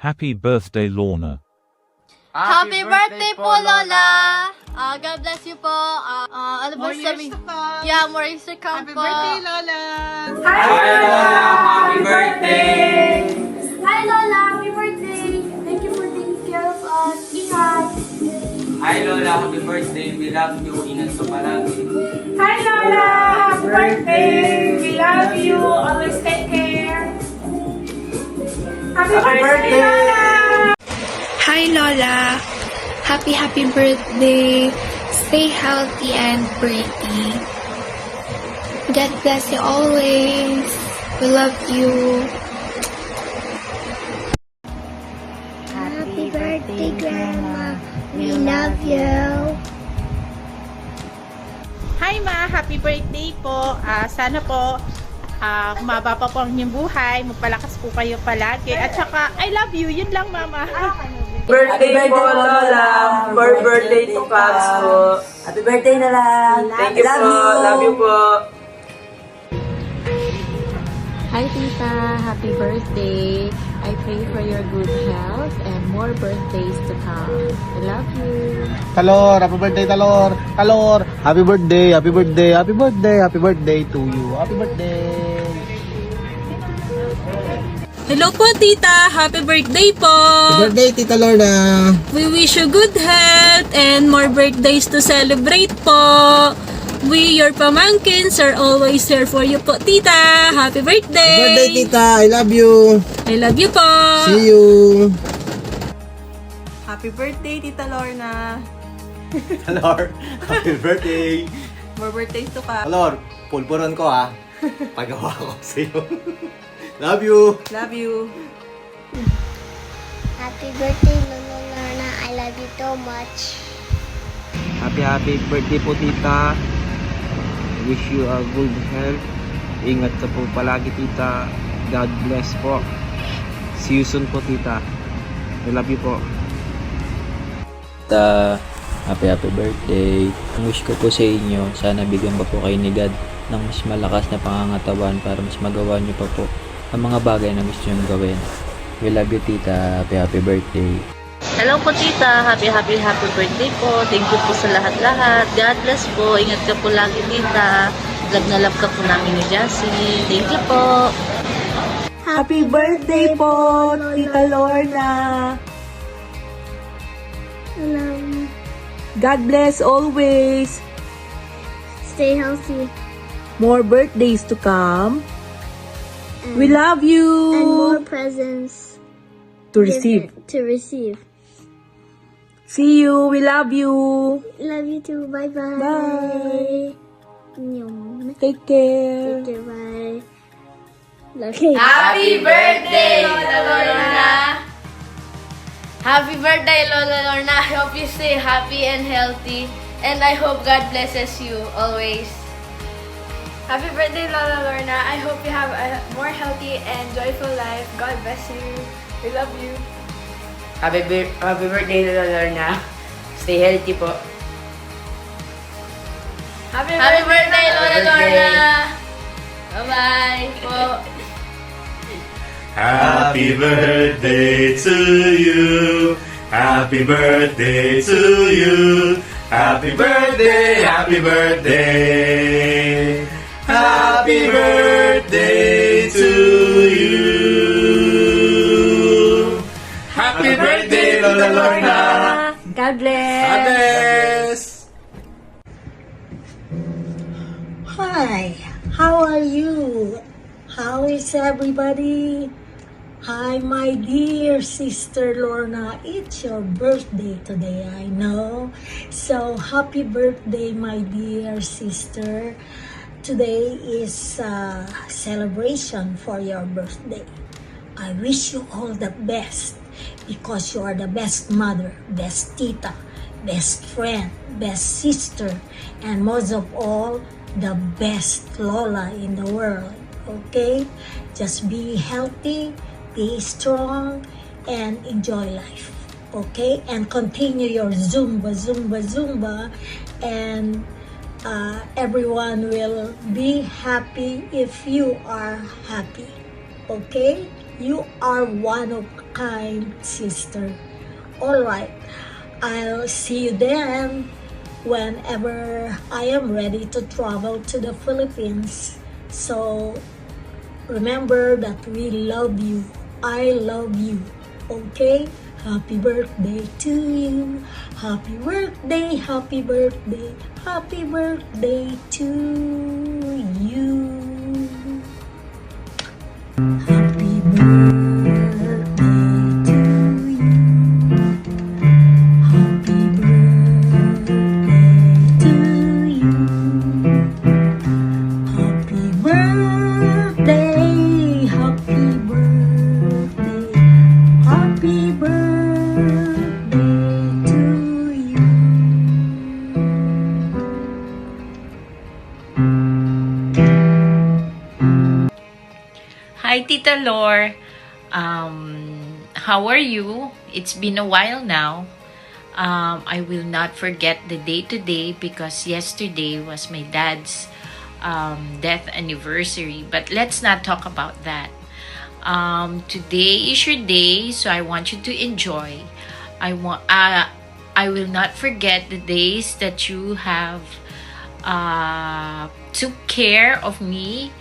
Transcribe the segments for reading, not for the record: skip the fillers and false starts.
Happy birthday, Lorna. Happy birthday po, Lola! God bless you po. Ano ba More years sabi? to come. Yeah, more years to come Happy po. birthday, Lola! Hi, Lola! Happy birthday! Hi, Lola! Happy birthday! Thank you for taking care of us. Ingat! Hi Lola, happy birthday. We love you. Ingat ka palagi. Hi, Lola! Happy birthday! We love you. Always take care. Happy birthday, Lola! Hi Lola! Happy birthday! Stay healthy and pretty. God bless you always. We love you. Happy birthday, Grandma. We love you. Hi Ma! Happy birthday po! Sana po humaba pa po ang inyong buhay. Magpalakas po kayo palagi. At saka, I love you. Yun lang, Mama. Birthday po Lola. For birthday to Paps po. Happy birthday na lang. Thank you po. Love you po. Hi Tita, happy birthday. I pray for your good health and more birthdays to come. I love you. Talor, happy birthday Talor. Talor, happy birthday, happy birthday, happy birthday, happy birthday to you. Happy birthday. Hello po, Tita! Happy birthday po! Happy birthday Tita Lorna. We wish you good health and more birthdays to celebrate po! We, your pamangkins, are always here for you po, Tita! Happy birthday! Happy birthday Tita, I love you. I love you po! See you. Happy birthday, Tita Lorna. Talor, happy birthday. More birthdays to come. Talor, pulpuron ko ha. Pagawa ko sa iyo. Love you. Love you. Happy birthday, Lolo Lorna. I love you so much. Happy birthday po tita. Wish you a good health. Ingat ka po palagi tita. God bless po. See you soon po tita. I love you po. Happy birthday. Ang wish ko po sa inyo, sana bigyan pa po kayo ni God ng mas malakas na pangangatawan para mas magawa niyo pa po ang mga bagay na gusto niyong gawin. We love you tita. Happy birthday. Hello po Tita, happy birthday po. Thank you po sa lahat-lahat. God bless po. Ingat ka po lagi Tita. Love na love ka po namin ni Jassy. Thank you po. Happy birthday po, Tita Lorna. God bless always. Stay healthy. More birthdays to come. We love you. And more presents To receive. to receive. See you. We love you. Love you too. Bye-bye. Bye. Nyum. Take care. Take care. Bye. Okay. Happy birthday, Lola Lorna! Happy birthday, Lola Lorna! I hope you stay happy and healthy. And I hope God blesses you always. Happy birthday, Lola Lorna. I hope you have a more healthy and joyful life. God bless you. We love you. Happy birthday Lorna. Stay healthy po. Happy birthday, Lola Lorna! Bye-bye po! Happy birthday to you. Happy birthday to you. Happy birthday, happy birthday. Happy birthday to you. Happy birthday, Lola Lorna. God bless. God bless. Hi. How are you? How is everybody? Hi, my dear sister Lorna. It's your birthday today, I know. So, happy birthday, my dear sister. Today is a celebration for your birthday. I wish you all the best because you are the best mother, best tita, best friend, best sister, and most of all, the best Lola in the world. Okay? Just be healthy, be strong, and enjoy life. Okay? And continue your Zumba, and everyone will be happy if you are happy. Okay? You are one of a kind, sister. Alright, I'll see you then whenever I am ready to travel to the Philippines. So, remember that we love you. I love you. Okay? Happy birthday to you. Happy birthday, happy birthday, happy birthday to you. Happy birthday to you. Happy birthday to you. Happy birthday, happy birthday, happy birthday to you. Hi, Tita Lor. How are you? It's been a while now. I will not forget the day today because yesterday was my dad's death anniversary. But let's not talk about that. Today is your day, so I want you to enjoy. I will not forget the days that you have took care of me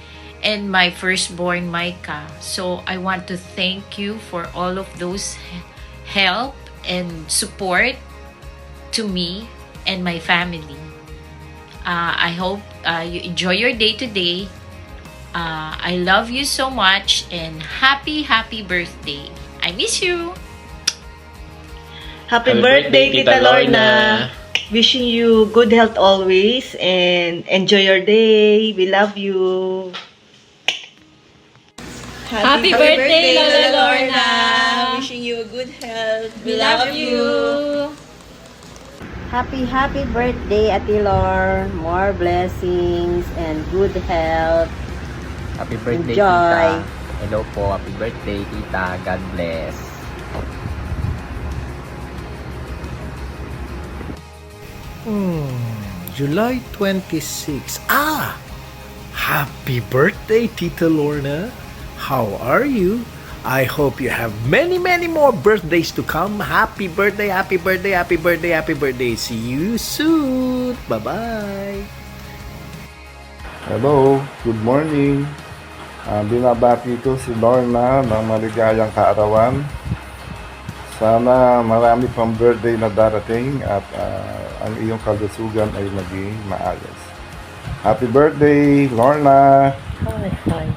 and my firstborn Micah. So I want to thank you for all of those help and support to me and my family. I hope you enjoy your day today. I love you so much and happy birthday. I miss you. Happy birthday, Tita Lorna. Wishing you good health always and enjoy your day. We love you. Happy birthday, Lola Lorna. Wishing you good health. We love you. Happy birthday, Ate Lor. More blessings and good health. Happy birthday, Enjoy. Tita. Hello po. Happy birthday, Tita. God bless. July 26. Happy birthday, Tita Lorna. How are you? I hope you have many more birthdays to come. Happy birthday, happy birthday, happy birthday, happy birthday. See you soon. Bye-bye. Hello, good morning. Binabati ko si Lorna ng maligayang kaarawan. Sana marami pang birthday na darating at ang iyong kalusugan ay maging maayos. Happy birthday, Lorna! Hi.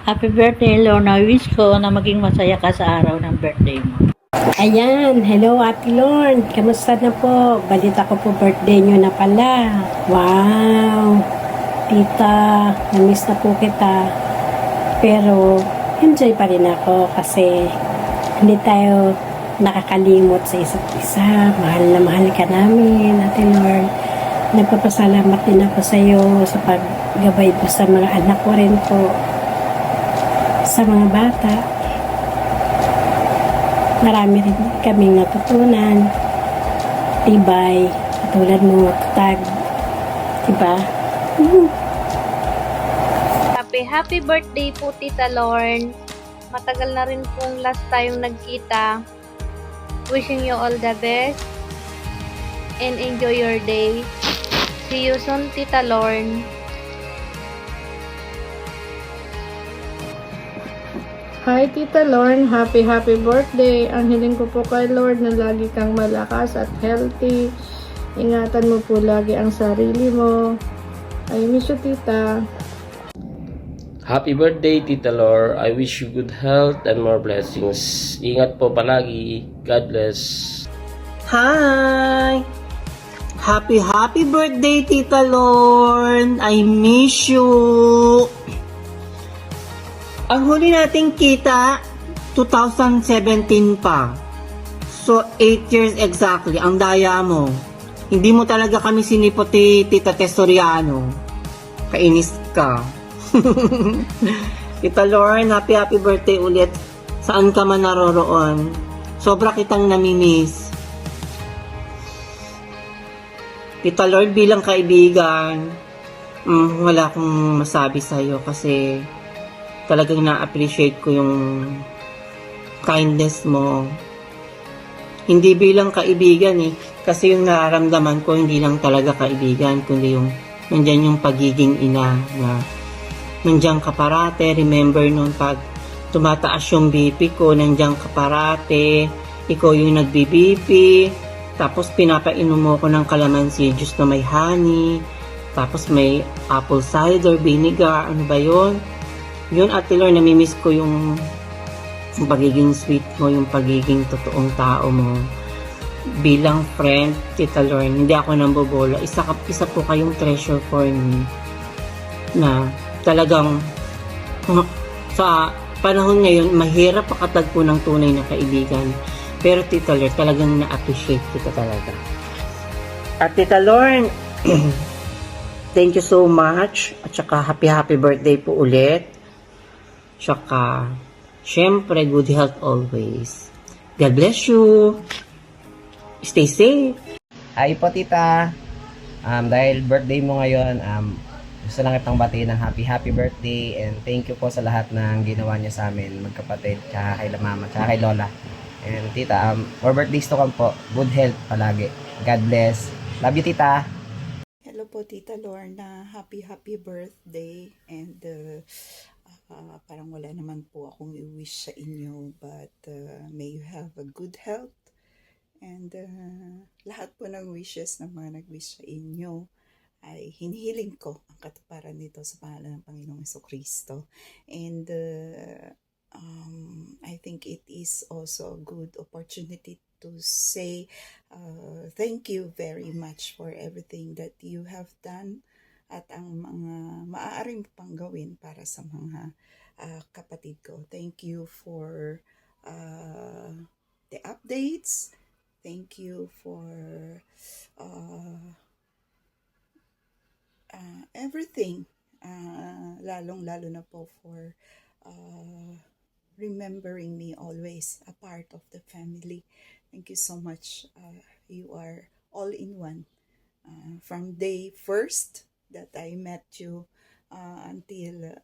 Happy birthday, Lorna. Wish ko na maging masaya ka sa araw ng birthday mo. Ayan, hello Ate Lorn. Kamusta na po? Balita ko po birthday nyo na pala. Wow! Tita, namiss na po kita. Pero, enjoy pa rin ako kasi hindi tayo nakakalimot sa isa't isa. Mahal na mahal ka namin, Ate Lorn. Nagpapasalamat din ako sa iyo sa paggabay po sa mga anak ko rin po. Sa mga bata. Marami rin kaming natutunan. Tibay, katulad mo, tag. Diba? Happy birthday po, Tita Lorn. Matagal na rin pong last tayong nagkita. Wishing you all the best and enjoy your day. See you soon, Tita Lorn. Hi Tita Lorn, happy birthday. Ang hiling ko po kay Lord na lagi kang malakas at healthy. Ingatan mo po lagi ang sarili mo. I miss you, Tita. Happy birthday, Tita Lor. I wish you good health and more blessings. Ingat po palagi. God bless. Hi! Happy birthday, Tita Lorn. I miss you. Ang huli nating kita, 2017 pa. So, 8 years exactly. Ang daya mo. Hindi mo talaga kami sinipoti, Tita Tesoriano. Kainis ka. Tita Lorn, happy birthday ulit. Saan ka man naroroon. Sobra kitang namimiss. Tita Lorn, bilang kaibigan, wala akong masabi sa'yo kasi talagang na-appreciate ko yung kindness mo. Hindi bilang kaibigan kasi yung nararamdaman ko hindi lang talaga kaibigan, kundi yung nandyan yung pagiging ina na nandyan ka parate. Remember noon pag tumataas yung BP ko, nandyan ka parate, ikaw yung nagbi-BP, tapos pinapainom mo ko ng calamansi juice na may honey, tapos may apple cider vinegar, ano ba yun? Yun, Ate Lor, namimiss ko yung pagiging sweet mo, yung pagiging totoong tao mo. Bilang friend, Tita Lorne, hindi ako nambobola. Isa po kayong treasure for me na talagang sa panahon ngayon, mahirap pakatagpo ng tunay na kaibigan. Pero Tita Lorne, talagang na-appreciate kita talaga. At Tita Lorne, thank you so much. At saka happy birthday po ulit. Tsaka, syempre, good health always. God bless you. Stay safe. Hi po tita. Dahil birthday mo ngayon, gusto lang itong batiin ng happy birthday and thank you po sa lahat ng ginawa niyo sa amin, magkapatid, tsaka kay mama, tsaka kay lola. And tita, more birthdays to come po. Good health palagi. God bless. Love you tita. Hello po Tita Lorna. Happy birthday. And parang wala naman po akong i-wish sa inyo, but may you have a good health. And lahat po ng wishes ng mga nag-wish sa inyo ay hinihiling ko ang katuparan nito sa pangalan ng Panginoong Jesucristo. And I think it is also a good opportunity to say thank you very much for everything that you have done at ang mga maaaring pang gawin para sa mga kapatid ko. Thank you for the updates. Thank you for everything. Lalong-lalo na po for remembering me always a part of the family. Thank you so much. You are all in one. From day first that I met you until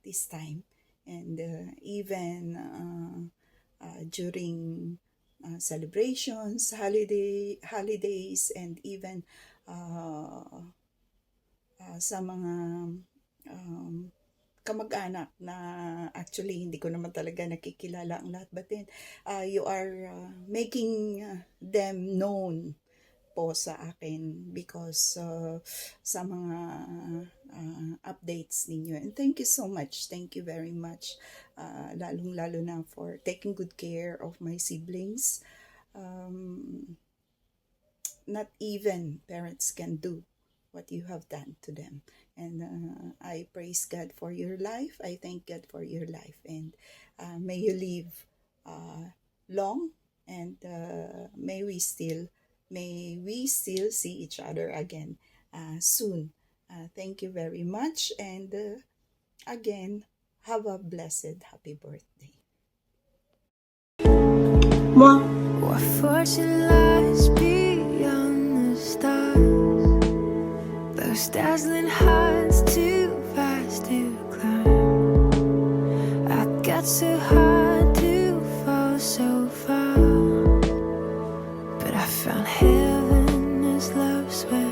this time. And even during celebrations, holidays, and even sa mga kamag-anak na actually hindi ko naman talaga nakikilala ang lahat, but then you are making them known po sa akin because sa mga updates ninyo. And thank you so much. Thank you very much. Lalong-lalo na for taking good care of my siblings. Not even parents can do what you have done to them. And I praise God for your life. I thank God for your life. And may you live long, and may we still see each other again soon. Thank you very much. And again, have a blessed happy birthday. What fortune lies beyond the stars? Those dazzling heights too fast to climb. I got so high to fall so far, but I found heaven as love's way.